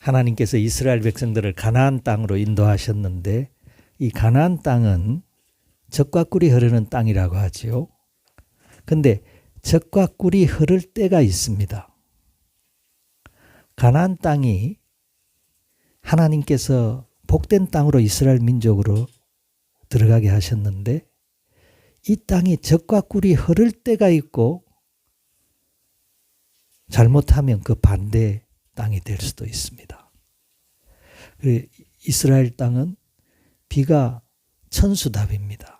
하나님께서 이스라엘 백성들을 가나안 땅으로 인도하셨는데 이 가나안 땅은 젖과 꿀이 흐르는 땅이라고 하지요. 근데 젖과 꿀이 흐를 때가 있습니다. 가나안 땅이 하나님께서 복된 땅으로 이스라엘 민족으로 들어가게 하셨는데 이 땅이 젖과 꿀이 흐를 때가 있고 잘못하면 그 반대 땅이 될 수도 있습니다. 이스라엘 땅은 비가 천수답입니다.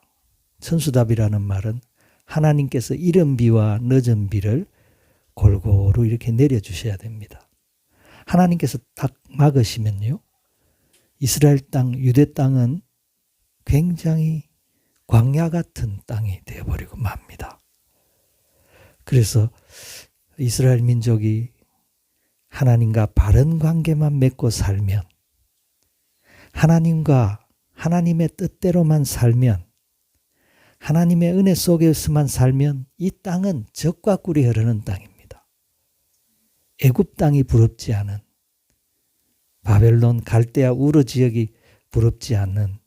천수답이라는 말은 하나님께서 이른 비와 늦은 비를 골고루 이렇게 내려주셔야 됩니다. 하나님께서 딱 막으시면요. 이스라엘 땅, 유대 땅은 굉장히 광야 같은 땅이 되어버리고 맙니다. 그래서 이스라엘 민족이 하나님과 바른 관계만 맺고 살면, 하나님과 하나님의 뜻대로만 살면, 하나님의 은혜 속에서만 살면 이 땅은 젖과 꿀이 흐르는 땅입니다. 애굽 땅이 부럽지 않은, 바벨론, 갈대아, 우르 지역이 부럽지 않는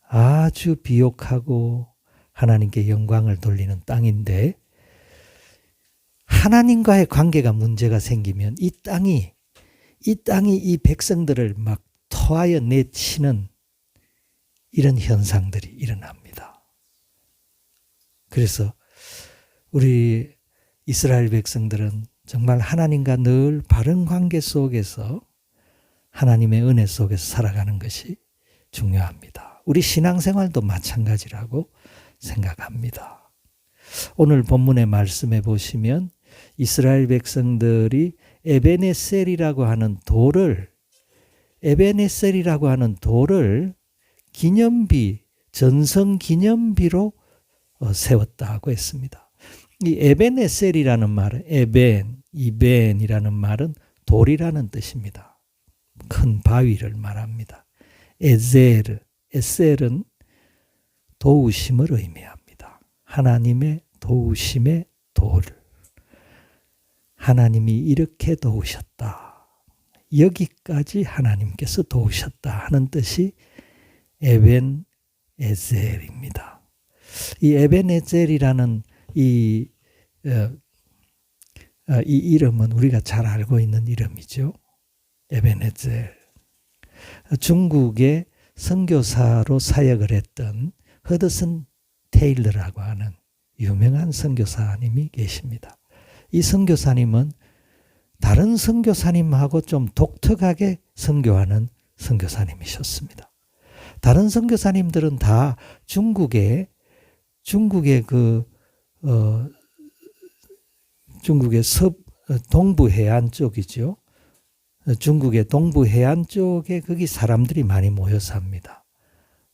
아주 비옥하고 하나님께 영광을 돌리는 땅인데 하나님과의 관계가 문제가 생기면 이 땅이 이 백성들을 막 토하여 내치는 이런 현상들이 일어납니다. 그래서 우리 이스라엘 백성들은 정말 하나님과 늘 바른 관계 속에서 하나님의 은혜 속에서 살아가는 것이 중요합니다. 우리 신앙생활도 마찬가지라고 생각합니다. 오늘 본문의 말씀에 보시면 이스라엘 백성들이 에베네셀이라고 하는 돌을 기념비, 전성 기념비로 세웠다고 했습니다. 이 에베네셀이라는 말은 이벤이라는 말은 돌이라는 뜻입니다. 큰 바위를 말합니다. 에셀은 도우심을 의미합니다. 하나님의 도우심의 돌. 하나님이 이렇게 도우셨다. 여기까지 하나님께서 도우셨다 하는 뜻이 에벤에셀입니다. 이 에벤에셀이라는 이 이름은 우리가 잘 알고 있는 이름이죠. 에벤에셀. 중국의 선교사로 사역을 했던 허드슨 테일러라고 하는 유명한 선교사님이 계십니다. 이 선교사님은 다른 선교사님하고 좀 독특하게 선교하는 선교사님이셨습니다. 다른 선교사님들은 다 중국의 동부 해안 쪽이죠. 중국의 동부 해안 쪽에 거기 사람들이 많이 모여 삽니다.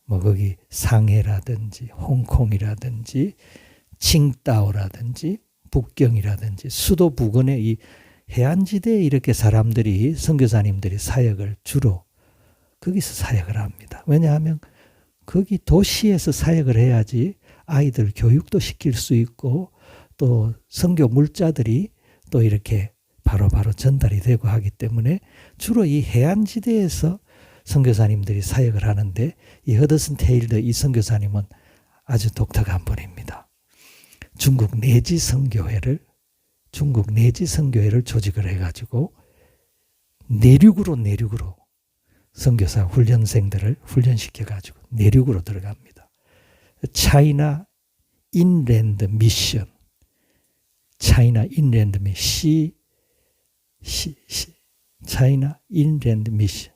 거기 상해라든지 홍콩이라든지 칭다오라든지 북경이라든지 수도 부근의 이 해안지대에 이렇게 사람들이 선교사님들이 사역을 주로 거기서 사역을 합니다. 왜냐하면 거기 도시에서 사역을 해야지 아이들 교육도 시킬 수 있고 또 선교 물자들이 또 이렇게 바로바로 전달이 되고 하기 때문에 주로 이 해안지대에서 선교사님들이 사역을 하는데 이 허드슨 테일러 이 선교사님은 아주 독특한 분입니다. 중국 내지 선교회를 조직을 해가지고 내륙으로 선교사 훈련생들을 훈련시켜가지고 내륙으로 들어갑니다. 차이나 인랜드 미션, 차이나 인랜드 미션,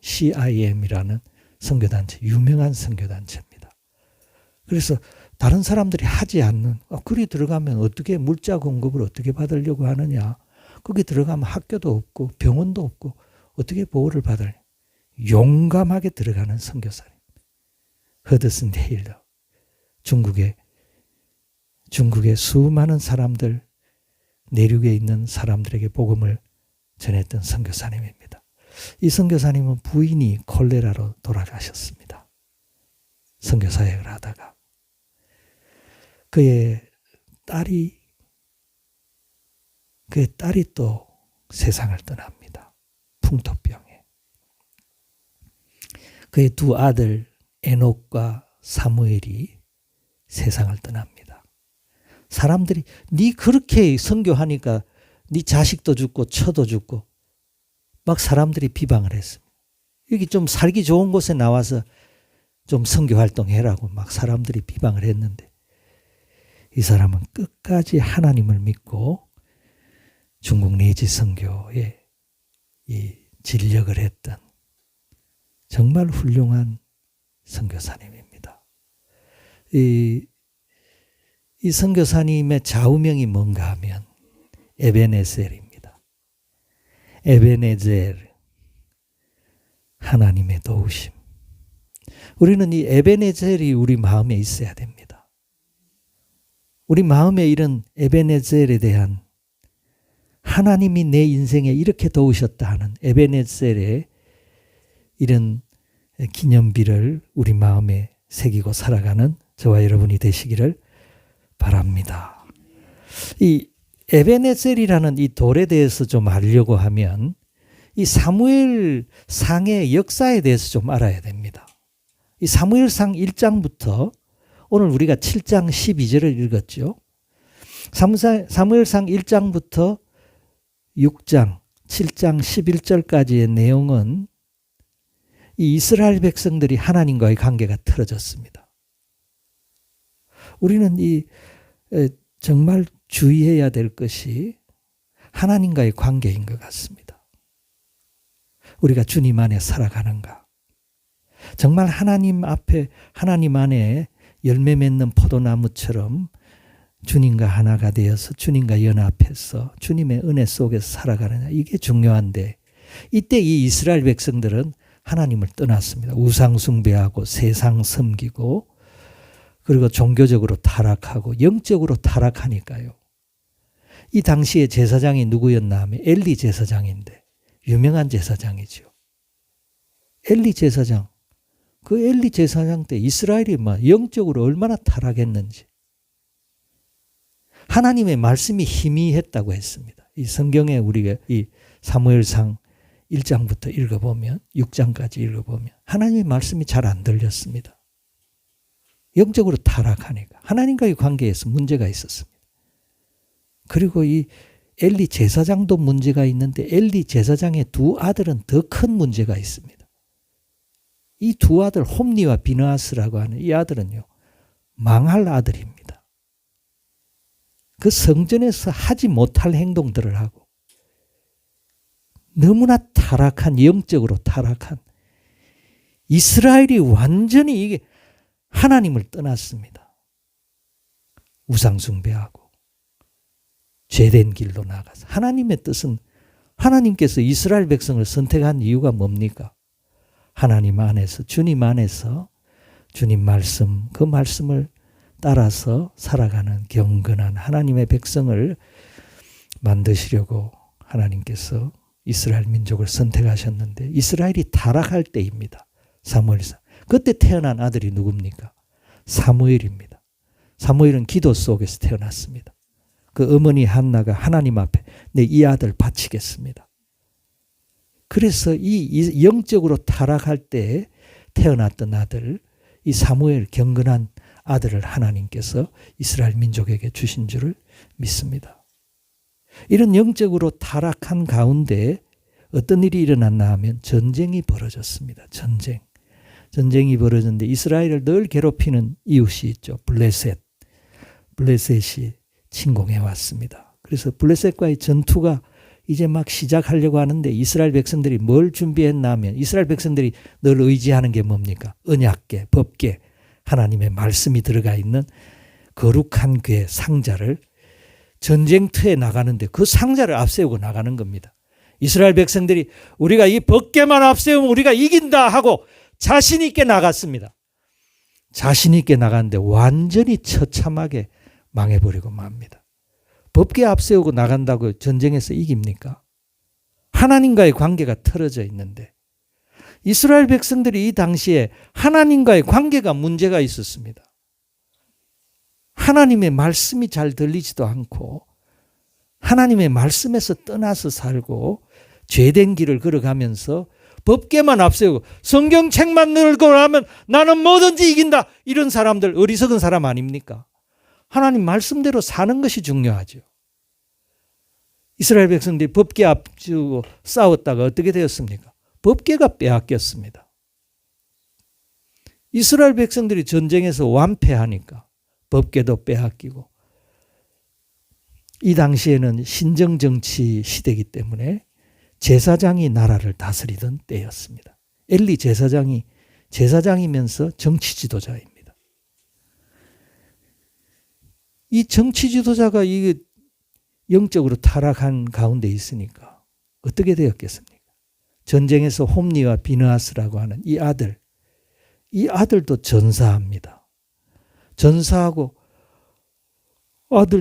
CIM이라는 선교단체, 유명한 선교단체입니다. 그래서 다른 사람들이 하지 않는, 거기 들어가면 어떻게 물자 공급을 어떻게 받으려고 하느냐. 거기 들어가면 학교도 없고 병원도 없고 어떻게 보호를 받으냐. 용감하게 들어가는 선교사님. 허드슨 테일러. 중국의 수많은 사람들, 내륙에 있는 사람들에게 복음을 전했던 선교사님입니다. 이 선교사님은 부인이 콜레라로 돌아가셨습니다. 선교 사역을 하다가 그의 딸이 또 세상을 떠납니다. 풍토병에. 그의 두 아들 에녹과 사무엘이 세상을 떠납니다. 사람들이 네 그렇게 선교하니까 네 자식도 죽고 처도 죽고 막 사람들이 비방을 했습니다. 여기 좀 살기 좋은 곳에 나와서 좀 선교 활동해라고 막 사람들이 비방을 했는데 이 사람은 끝까지 하나님을 믿고 중국 내지 선교에 이 진력을 했던 정말 훌륭한 선교사님입니다. 이 선교사님의 좌우명이 뭔가 하면 에베네셀입니다. 에베네젤, 하나님의 도우심. 우리는 이 에베네젤이 우리 마음에 있어야 됩니다. 우리 마음에 이런 에베네젤에 대한 하나님이 내 인생에 이렇게 도우셨다 하는 에베네젤의 이런 기념비를 우리 마음에 새기고 살아가는 저와 여러분이 되시기를 바랍니다. 이 에베네셀이라는 이 돌에 대해서 좀 알려고 하면 이 사무엘 상의 역사에 대해서 좀 알아야 됩니다. 이 사무엘상 1장부터 오늘 우리가 7장 12절을 읽었죠. 사무엘상 1장부터 6장, 7장 11절까지의 내용은 이 이스라엘 백성들이 하나님과의 관계가 틀어졌습니다. 우리는 정말 주의해야 될 것이 하나님과의 관계인 것 같습니다. 우리가 주님 안에 살아가는가? 정말 하나님 앞에 하나님 안에 열매 맺는 포도나무처럼 주님과 하나가 되어서 주님과 연합해서 주님의 은혜 속에서 살아가느냐, 이게 중요한데 이때 이 이스라엘 백성들은 하나님을 떠났습니다. 우상 숭배하고 세상 섬기고 그리고 종교적으로 타락하고 영적으로 타락하니까요. 이 당시에 제사장이 누구였나 하면 엘리 제사장인데 유명한 제사장이죠. 엘리 제사장. 그 엘리 제사장 때 이스라엘이 영적으로 얼마나 타락했는지 하나님의 말씀이 희미했다고 했습니다. 이 성경에 우리가 이 사무엘상 1장부터 읽어보면 6장까지 읽어보면 하나님의 말씀이 잘 안 들렸습니다. 영적으로 타락하니까 하나님과의 관계에서 문제가 있었습니다. 그리고 이 엘리 제사장도 문제가 있는데 엘리 제사장의 두 아들은 더 큰 문제가 있습니다. 이 두 아들 홈니와 비느하스라고 하는 이 아들은요, 망할 아들입니다. 그 성전에서 하지 못할 행동들을 하고 너무나 타락한, 영적으로 타락한 이스라엘이 완전히 이게 하나님을 떠났습니다. 우상 숭배하고 죄된 길로 나가서 하나님의 뜻은 하나님께서 이스라엘 백성을 선택한 이유가 뭡니까? 하나님 안에서 주님 안에서 주님 말씀 그 말씀을 따라서 살아가는 경건한 하나님의 백성을 만드시려고 하나님께서 이스라엘 민족을 선택하셨는데 이스라엘이 타락할 때입니다. 사무엘상. 그때 태어난 아들이 누굽니까? 사무엘입니다. 사무엘은 기도 속에서 태어났습니다. 그 어머니 한나가 하나님 앞에 내 이 아들 바치겠습니다. 그래서 이 영적으로 타락할 때 태어났던 아들, 이 사무엘 경건한 아들을 하나님께서 이스라엘 민족에게 주신 줄을 믿습니다. 이런 영적으로 타락한 가운데 어떤 일이 일어났나 하면 전쟁이 벌어졌습니다. 전쟁이 벌어졌는데 이스라엘을 늘 괴롭히는 이웃이 있죠. 블레셋이 침공해 왔습니다. 그래서 블레셋과의 전투가 이제 막 시작하려고 하는데 이스라엘 백성들이 뭘 준비했나 하면 이스라엘 백성들이 늘 의지하는 게 뭡니까? 언약궤, 법궤, 하나님의 말씀이 들어가 있는 거룩한 궤 상자를 전쟁터에 나가는데 그 상자를 앞세우고 나가는 겁니다. 이스라엘 백성들이 우리가 이 법궤만 앞세우면 우리가 이긴다 하고 자신 있게 나갔습니다. 자신 있게 나갔는데 완전히 처참하게 망해버리고 맙니다. 법궤 앞세우고 나간다고 전쟁에서 이깁니까? 하나님과의 관계가 틀어져 있는데 이스라엘 백성들이 이 당시에 하나님과의 관계가 문제가 있었습니다. 하나님의 말씀이 잘 들리지도 않고 하나님의 말씀에서 떠나서 살고 죄된 길을 걸어가면서 법계만 앞세우고 성경책만 늘고 나면 나는 뭐든지 이긴다. 이런 사람들 어리석은 사람 아닙니까? 하나님 말씀대로 사는 것이 중요하죠. 이스라엘 백성들이 법계 앞두고 싸웠다가 어떻게 되었습니까? 법계가 빼앗겼습니다. 이스라엘 백성들이 전쟁에서 완패하니까 법계도 빼앗기고, 이 당시에는 신정정치 시대이기 때문에 제사장이 나라를 다스리던 때였습니다. 엘리 제사장이면서 정치 지도자입니다. 이 정치 지도자가 이 영적으로 타락한 가운데 있으니까 어떻게 되었겠습니까? 전쟁에서 홈니와 비느하스라고 하는 이 아들도 전사합니다. 전사하고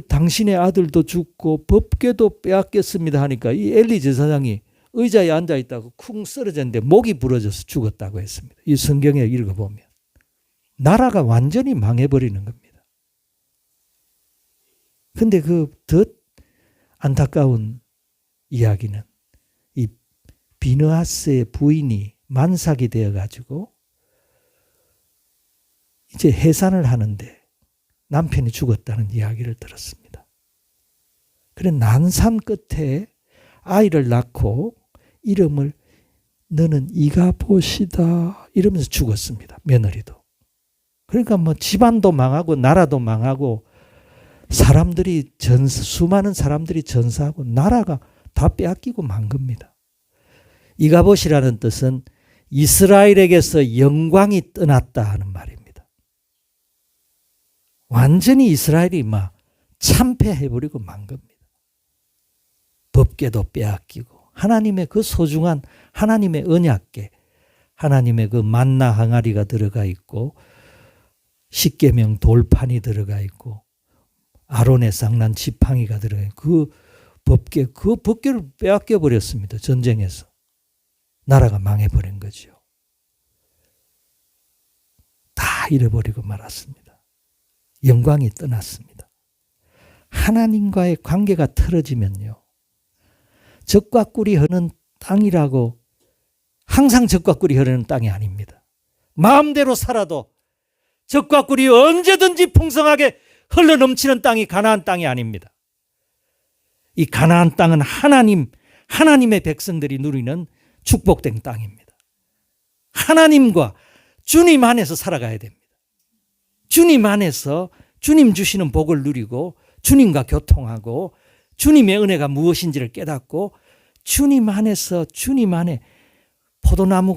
당신의 아들도 죽고 법궤도 빼앗겼습니다 하니까 이 엘리 제사장이 의자에 앉아있다고 쿵 쓰러졌는데 목이 부러져서 죽었다고 했습니다. 이 성경에 읽어보면 나라가 완전히 망해버리는 겁니다. 근데 그 더 안타까운 이야기는 이 비느하스의 부인이 만삭이 되어가지고 이제 해산을 하는데 남편이 죽었다는 이야기를 들었습니다. 그래 난산 끝에 아이를 낳고 이름을 너는 이가봇이다 이러면서 죽었습니다. 며느리도. 그러니까 뭐 집안도 망하고 나라도 망하고 수많은 사람들이 전사하고 나라가 다 빼앗기고 만 겁니다. 이가봇이라는 뜻은 이스라엘에게서 영광이 떠났다 하는 말입니다. 완전히 이스라엘이 막 참패해버리고 만 겁니다. 법궤도 빼앗기고 하나님의 그 소중한 하나님의 언약궤, 하나님의 그 만나 항아리가 들어가 있고 십계명 돌판이 들어가 있고 아론의 쌍난 지팡이가 들어가 있고 그 법궤를 빼앗겨 버렸습니다. 전쟁에서. 나라가 망해버린 거죠. 다 잃어버리고 말았습니다. 영광이 떠났습니다. 하나님과의 관계가 틀어지면요. 적과 꿀이 흐르는 땅이라고 항상 적과 꿀이 흐르는 땅이 아닙니다. 마음대로 살아도 적과 꿀이 언제든지 풍성하게 흘러넘치는 땅이 가나안 땅이 아닙니다. 이 가나안 땅은 하나님의 백성들이 누리는 축복된 땅입니다. 하나님과 주님 안에서 살아가야 됩니다. 주님 안에서 주님 주시는 복을 누리고 주님과 교통하고 주님의 은혜가 무엇인지를 깨닫고 주님 안에서 주님 안에 포도나무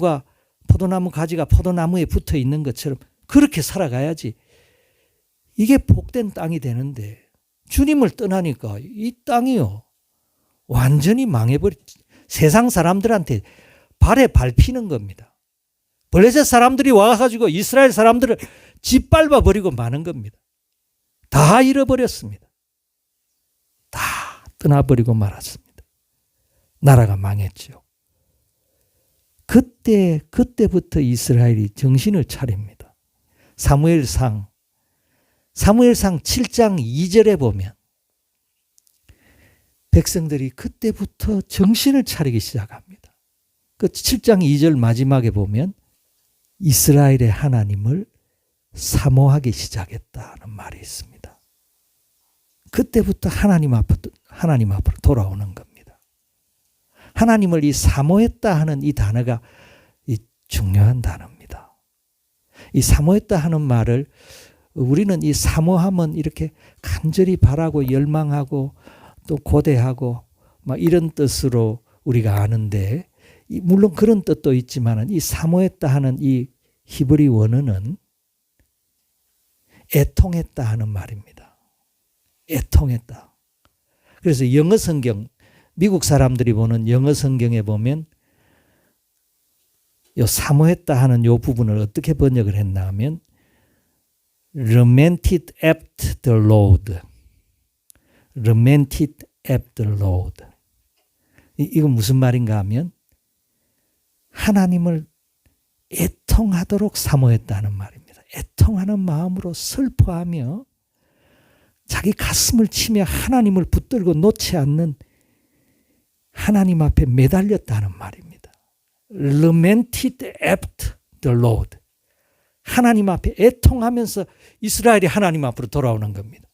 가지가 포도나무에 붙어 있는 것처럼 그렇게 살아가야지 이게 복된 땅이 되는데 주님을 떠나니까 이 땅이요 완전히 세상 사람들한테 발에 밟히는 겁니다. 블레셋 사람들이 와가지고 이스라엘 사람들을 짓밟아 버리고 마는 겁니다. 다 잃어버렸습니다. 다 떠나버리고 말았습니다. 나라가 망했죠. 그때부터 이스라엘이 정신을 차립니다. 사무엘상 7장 2절에 보면 백성들이 그때부터 정신을 차리기 시작합니다. 그 7장 2절 마지막에 보면 이스라엘의 하나님을 사모하기 시작했다는 말이 있습니다. 그때부터 하나님 앞으로 돌아오는 겁니다. 하나님을 이 사모했다 하는 이 단어가 중요한 단어입니다. 이 사모했다 하는 말을 우리는 이 사모하면 이렇게 간절히 바라고 열망하고 또 고대하고 막 이런 뜻으로 우리가 아는데 물론 그런 뜻도 있지만 이 사모했다 하는 이 히브리 원어는 애통했다 하는 말입니다. 애통했다. 그래서 영어 성경, 미국 사람들이 보는 영어 성경에 보면 요 사모했다 하는 요 부분을 어떻게 번역을 했나 하면 lamented at the Lord. lamented at the Lord. 이건 무슨 말인가 하면 하나님을 애통하도록 사모했다는 말입니다. 애통하는 마음으로 슬퍼하며 자기 가슴을 치며 하나님을 붙들고 놓지 않는 하나님 앞에 매달렸다는 말입니다. lamented at the Lord. 하나님 앞에 애통하면서 이스라엘이 하나님 앞으로 돌아오는 겁니다.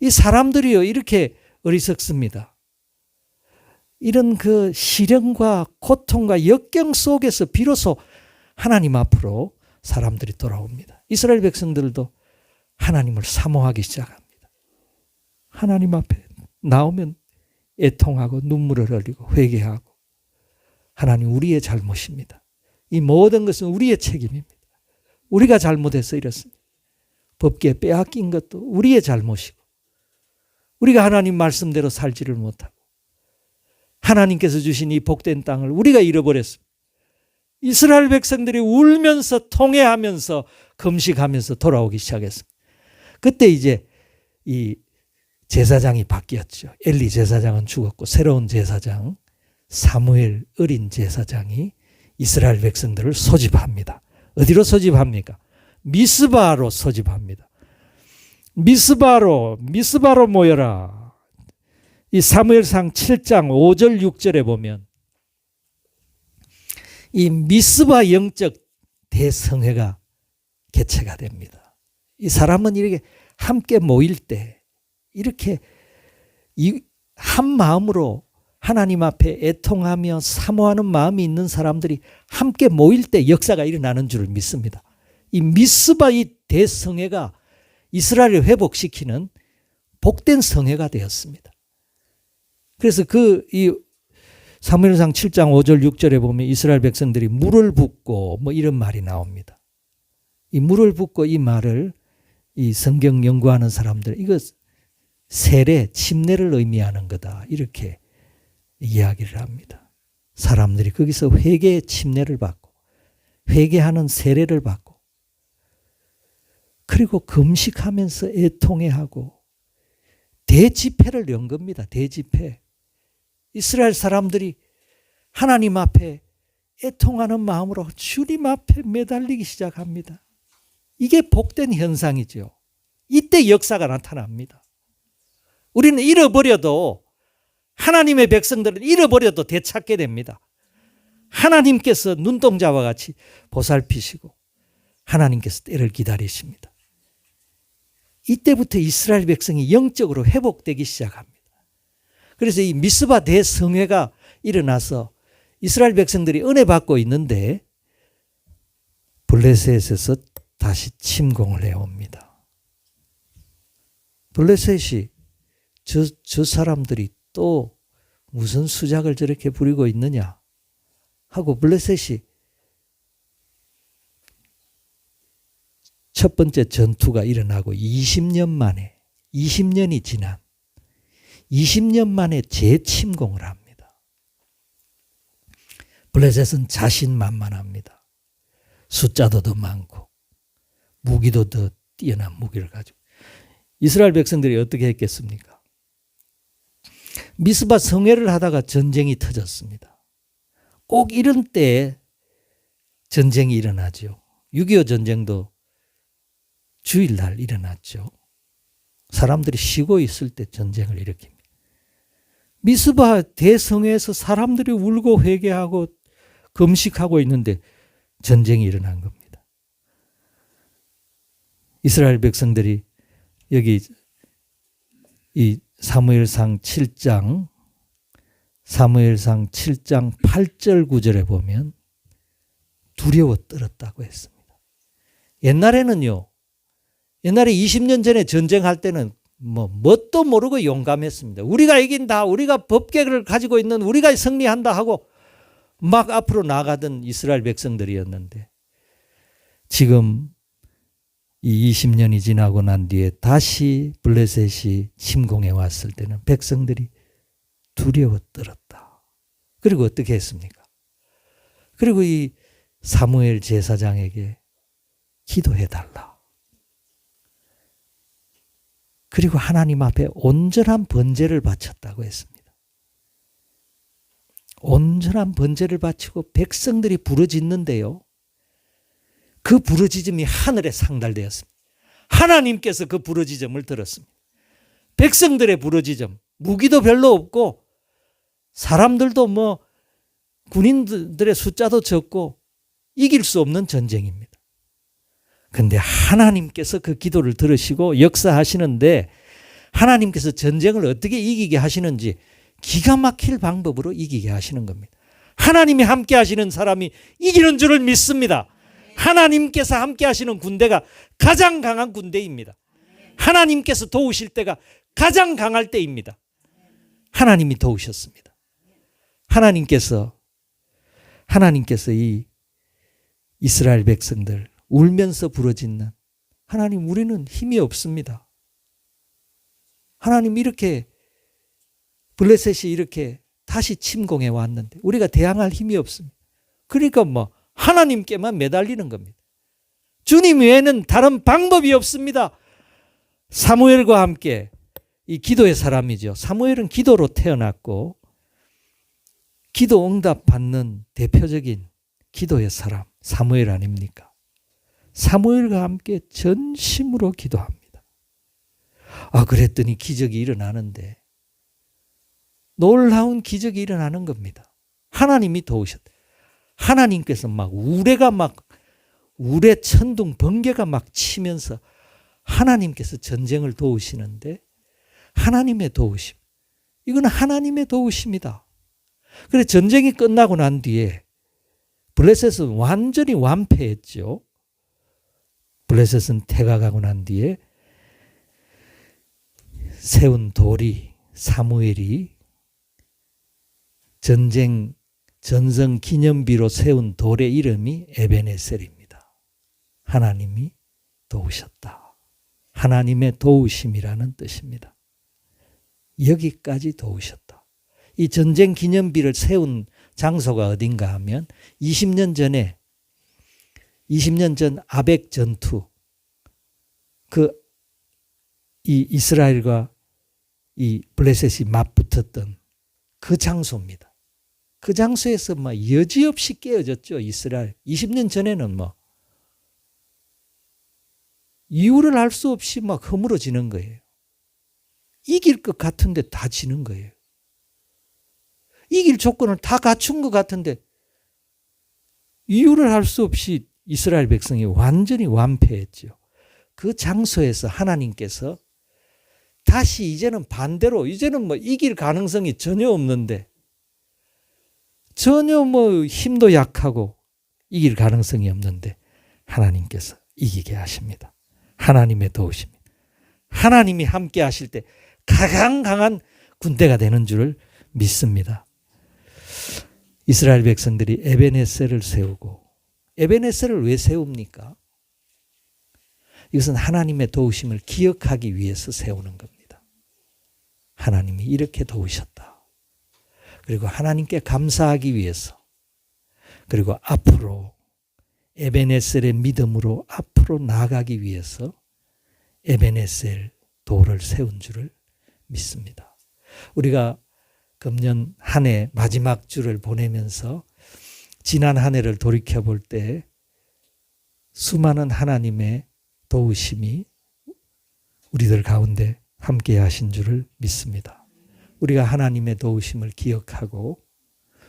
이 사람들이요, 이렇게 어리석습니다. 이런 그 시련과 고통과 역경 속에서 비로소 하나님 앞으로 사람들이 돌아옵니다. 이스라엘 백성들도 하나님을 사모하기 시작합니다. 하나님 앞에 나오면 애통하고 눈물을 흘리고 회개하고, 하나님 우리의 잘못입니다. 이 모든 것은 우리의 책임입니다. 우리가 잘못해서 이렇습니다. 법궤 빼앗긴 것도 우리의 잘못이고, 우리가 하나님 말씀대로 살지를 못하고, 하나님께서 주신 이 복된 땅을 우리가 잃어버렸습니다. 이스라엘 백성들이 울면서 통회하면서 금식하면서 돌아오기 시작했습니다. 그때 이제 이 제사장이 바뀌었죠. 엘리 제사장은 죽었고 새로운 제사장 사무엘 어린 제사장이 이스라엘 백성들을 소집합니다. 어디로 소집합니까? 미스바로 소집합니다. 미스바로 모여라. 이 사무엘상 7장 5절 6절에 보면 이 미스바 영적 대성회가 개최가 됩니다. 이 사람은 이렇게 함께 모일 때 이렇게 한 마음으로 하나님 앞에 애통하며 사모하는 마음이 있는 사람들이 함께 모일 때 역사가 일어나는 줄 믿습니다. 이 미스바 이 대성회가 이스라엘을 회복시키는 복된 성회가 되었습니다. 그래서 이 사무엘상 7장 5절 6절에 보면 이스라엘 백성들이 물을 붓고 뭐 이런 말이 나옵니다. 이 물을 붓고 이 말을 이 성경 연구하는 사람들, 이거 세례, 침례를 의미하는 거다, 이렇게 이야기를 합니다. 사람들이 거기서 회개의 침례를 받고 회개하는 세례를 받고 그리고 금식하면서 애통해하고 대집회를 연 겁니다. 대집회. 이스라엘 사람들이 하나님 앞에 애통하는 마음으로 주님 앞에 매달리기 시작합니다. 이게 복된 현상이죠. 이때 역사가 나타납니다. 우리는 잃어버려도, 하나님의 백성들은 잃어버려도 되찾게 됩니다. 하나님께서 눈동자와 같이 보살피시고 하나님께서 때를 기다리십니다. 이때부터 이스라엘 백성이 영적으로 회복되기 시작합니다. 그래서 이 미스바 대성회가 일어나서 이스라엘 백성들이 은혜 받고 있는데 블레셋에서 다시 침공을 해옵니다. 블레셋이 저 사람들이 또 무슨 수작을 저렇게 부리고 있느냐 하고 블레셋이 첫 번째 전투가 일어나고 20년이 지난 20년 만에 재침공을 합니다. 블레셋은 자신만만합니다. 숫자도 더 많고 무기도 더 뛰어난 무기를 가지고. 이스라엘 백성들이 어떻게 했겠습니까? 미스바 성회를 하다가 전쟁이 터졌습니다. 꼭 이런 때에 전쟁이 일어나죠. 6.25 전쟁도 주일날 일어났죠. 사람들이 쉬고 있을 때 전쟁을 일으킵니다. 미스바 대성회에서 사람들이 울고 회개하고 금식하고 있는데 전쟁이 일어난 겁니다. 이스라엘 백성들이 여기 이 사무엘상 7장 8절 9절에 보면 두려워 떨었다고 했습니다. 옛날에 20년 전에 전쟁할 때는 뭣도 모르고 용감했습니다. 우리가 이긴다, 우리가 법궤를 가지고 있는 우리가 승리한다 하고 막 앞으로 나가던 이스라엘 백성들이었는데, 지금 이 20년이 지나고 난 뒤에 다시 블레셋이 침공해 왔을 때는 백성들이 두려워 떨었다. 그리고 어떻게 했습니까? 그리고 이 사무엘 제사장에게 기도해달라. 그리고 하나님 앞에 온전한 번제를 바쳤다고 했습니다. 온전한 번제를 바치고 백성들이 부르짖는데요, 그 부르짖음이 하늘에 상달되었습니다. 하나님께서 그 부르짖음을 들었습니다. 백성들의 부르짖음, 무기도 별로 없고 사람들도 군인들의 숫자도 적고 이길 수 없는 전쟁입니다. 그런데 하나님께서 그 기도를 들으시고 역사하시는데 하나님께서 전쟁을 어떻게 이기게 하시는지 기가 막힐 방법으로 이기게 하시는 겁니다. 하나님이 함께 하시는 사람이 이기는 줄을 믿습니다. 하나님께서 함께 하시는 군대가 가장 강한 군대입니다. 하나님께서 도우실 때가 가장 강할 때입니다. 하나님이 도우셨습니다. 하나님께서 이 이스라엘 백성들 울면서 부르짖는 하나님, 우리는 힘이 없습니다. 하나님, 이렇게 블레셋이 이렇게 다시 침공해 왔는데 우리가 대항할 힘이 없습니다. 그러니까 하나님께만 매달리는 겁니다. 주님 외에는 다른 방법이 없습니다. 사무엘과 함께 이 기도의 사람이죠. 사무엘은 기도로 태어났고 기도 응답 받는 대표적인 기도의 사람 사무엘 아닙니까? 사무엘과 함께 전심으로 기도합니다. 그랬더니 기적이 일어나는데 놀라운 기적이 일어나는 겁니다. 하나님이 도우셨다. 하나님께서 우레 천둥 번개가 치면서 하나님께서 전쟁을 도우시는데 하나님의 도우심. 이건 하나님의 도우심이다. 그래 전쟁이 끝나고 난 뒤에 블레셋은 완전히 완패했죠. 블레셋은 태가가고 난 뒤에 세운 돌이 사무엘이 전성 기념비로 세운 돌의 이름이 에베네셀입니다. 하나님이 도우셨다. 하나님의 도우심이라는 뜻입니다. 여기까지 도우셨다. 이 전쟁 기념비를 세운 장소가 어딘가 하면 20년 전 아벡 전투, 이 이스라엘과 이 블레셋이 맞붙었던 그 장소입니다. 그 장소에서 여지없이 깨어졌죠, 이스라엘. 20년 전에는 이유를 알 수 없이 허물어지는 거예요. 이길 것 같은데 다 지는 거예요. 이길 조건을 다 갖춘 것 같은데 이유를 알 수 없이 이스라엘 백성이 완전히 완패했죠. 그 장소에서 하나님께서 다시 이제는 반대로 이길 가능성이 전혀 없는데 전혀 힘도 약하고 이길 가능성이 없는데 하나님께서 이기게 하십니다. 하나님의 도우심. 하나님이 함께 하실 때 가장 강한 군대가 되는 줄을 믿습니다. 이스라엘 백성들이 에베네셀을 세우고 에베네셀을 왜 세웁니까? 이것은 하나님의 도우심을 기억하기 위해서 세우는 겁니다. 하나님이 이렇게 도우셨다. 그리고 하나님께 감사하기 위해서 그리고 앞으로 에베네셀의 믿음으로 앞으로 나아가기 위해서 에베네셀 돌을 세운 줄을 믿습니다. 우리가 금년 한 해 마지막 주를 보내면서 지난 한 해를 돌이켜볼 때 수많은 하나님의 도우심이 우리들 가운데 함께 하신 줄을 믿습니다. 우리가 하나님의 도우심을 기억하고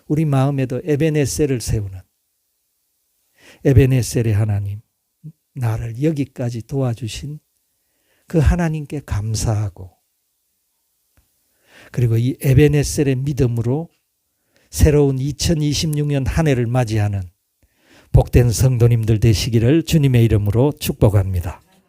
우리 마음에도 에베네셀을 세우는 에베네셀의 하나님, 나를 여기까지 도와주신 그 하나님께 감사하고 그리고 이 에베네셀의 믿음으로 새로운 2026년 한 해를 맞이하는 복된 성도님들 되시기를 주님의 이름으로 축복합니다.